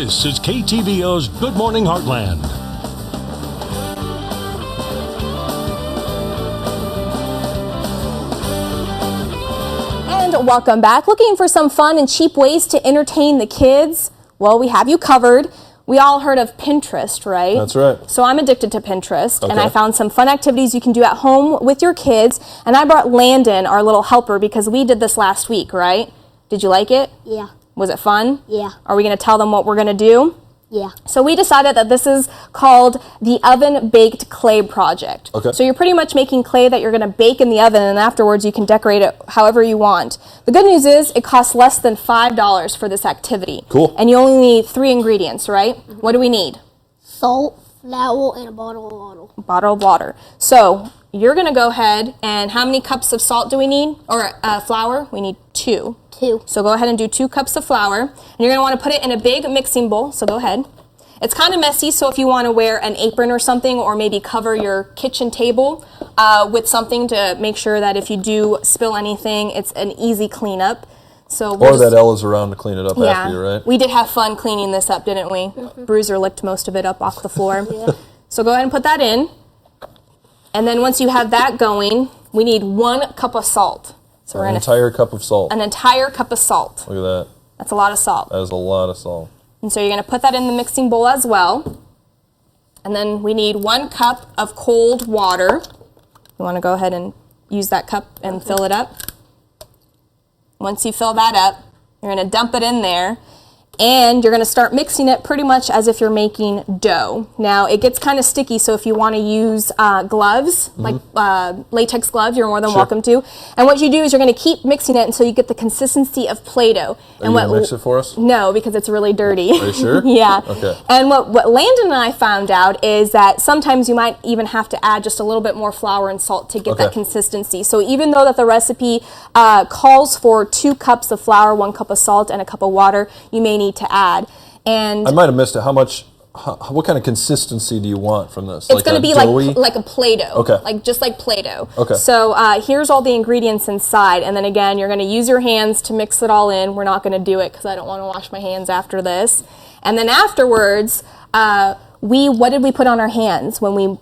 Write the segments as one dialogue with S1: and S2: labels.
S1: This is KTVO's Good Morning Heartland.
S2: And welcome back. Looking for some fun and cheap ways to entertain the kids? Well, we have you covered. We all heard of Pinterest, right?
S3: That's right.
S2: So I'm addicted to Pinterest, and
S3: Okay.
S2: I found some fun activities you can do at home with your kids. And I brought Landon, our little helper, because we did this last week, right? Did you like it?
S4: Yeah.
S2: Was it fun?
S4: Yeah.
S2: Are we going to tell them what we're going to do?
S4: Yeah.
S2: So we decided that this is called the Oven Baked Clay Project.
S3: Okay.
S2: So you're pretty much making clay that you're going to bake in the oven, and afterwards you can decorate it however you want. The good news is it costs less than $5 for this activity.
S3: Cool.
S2: And you only need 3 ingredients, right? What do we need?
S4: Salt, flour, and a bottle of water.
S2: Bottle of water. So you're going to go ahead, and how many cups of salt do we need? Or flour? We need 2.
S4: 2.
S2: So go ahead and do 2 cups of flour. And you're going to want to put it in a big mixing bowl, so go ahead. It's kind of messy, so if you want to wear an apron or something, or maybe cover your kitchen table with something to make sure that if you do spill anything, it's an easy cleanup. So
S3: Or that Ella's around to clean it up after you, right?
S2: We did have fun cleaning this up, didn't we? Bruiser licked most of it up off the floor.
S4: Yeah.
S2: So go ahead and put that in. And then once you have that going, we need 1 cup of salt. So we're
S3: An
S2: going to
S3: entire cup of salt.
S2: an entire cup of salt.
S3: Look at that.
S2: That's a lot of salt.
S3: That is a lot of salt.
S2: And so you're going to put that in the mixing bowl as well. And then we need 1 cup of cold water. You want to go ahead and use that cup and fill it up. Once you fill that up, you're going to dump it in there. And you're going to start mixing it pretty much as if you're making dough. Now, it gets kind of sticky, so if you want to use gloves, like latex gloves, you're more than welcome to. And what you do is you're going to keep mixing it until you get the consistency of Play-Doh.
S3: Are you going to mix it for us?
S2: No, because it's really dirty.
S3: Are you sure?
S2: Yeah.
S3: Okay.
S2: And what Landon and I found out is that sometimes you might even have to add just a little bit more flour and salt to get that
S3: Okay.
S2: consistency. So even though that the recipe calls for 2 cups of flour, 1 cup of salt, and a cup of water, you may need to add. And
S3: I might have missed it. What kind of consistency do you want from this?
S2: it's going to be
S3: doughy?
S2: like a Play-Doh.
S3: Okay.
S2: Just like Play-Doh.
S3: Okay.
S2: So here's all the ingredients inside. And then again, you're going to use your hands to mix it all in. We're not going to do it because I don't want to wash my hands after this. And then afterwards, what did we put on our hands when we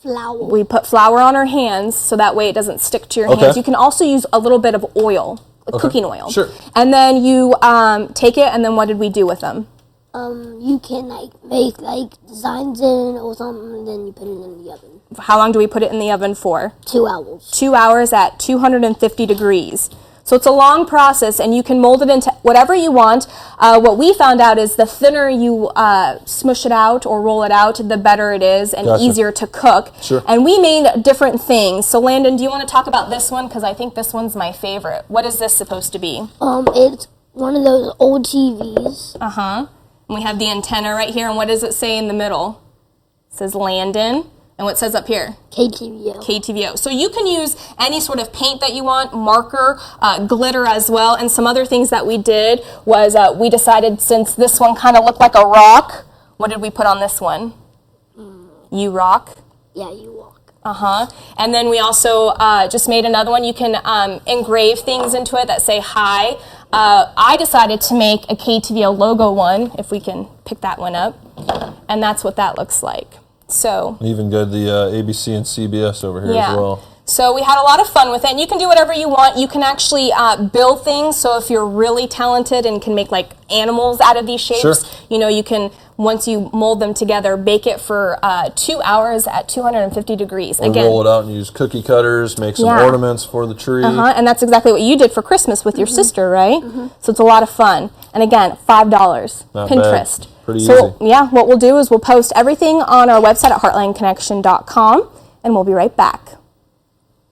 S4: Flour.
S2: We put flour on our hands so that way it doesn't stick to your
S3: Okay.
S2: hands. You can also use a little bit of oil, cooking oil.
S3: Sure.
S2: And then you take it, and then what did we do with them?
S4: You can make designs in or something, and then you put it in the oven.
S2: How long do we put it in the oven for?
S4: 2 hours.
S2: 2 hours at 250 degrees. So it's a long process, and you can mold it into whatever you want. What we found out is the thinner you smush it out or roll it out, the better it is and
S3: Gotcha.
S2: easier to cook.
S3: Sure.
S2: And we made different things. So Landon, do you want to talk about this one? Because I think this one's my favorite. What is this supposed to be?
S4: It's one of those old TVs.
S2: Uh-huh. And we have the antenna right here, and what does it say in the middle? It says Landon. And what says up here?
S4: KTVO.
S2: KTVO. So you can use any sort of paint that you want, marker, glitter as well. And some other things that we did was we decided since this one kind of looked like a rock, what did we put on this one? You rock.
S4: Yeah, you walk.
S2: Uh-huh. And then we also just made another one. You can engrave things into it that say hi. I decided to make a KTVO logo one, if we can pick that one up. And that's what that looks like. So
S3: Even got the ABC and CBS over here as well.
S2: So we had a lot of fun with it. And you can do whatever you want. You can actually build things. So if you're really talented and can make like animals out of these shapes,
S3: Sure.
S2: you know, you can, once you mold them together, bake it for 2 hours at 250 degrees.
S3: Or roll it out and use cookie cutters, make some
S2: Yeah.
S3: ornaments for the tree.
S2: And that's exactly what you did for Christmas with your sister, right? So it's a lot of fun. And again, $5.
S3: Not
S2: Pinterest.
S3: bad. Pretty
S2: so,
S3: easy.
S2: yeah, what we'll do is we'll post everything on our website at heartlandconnection.com, and we'll be right back.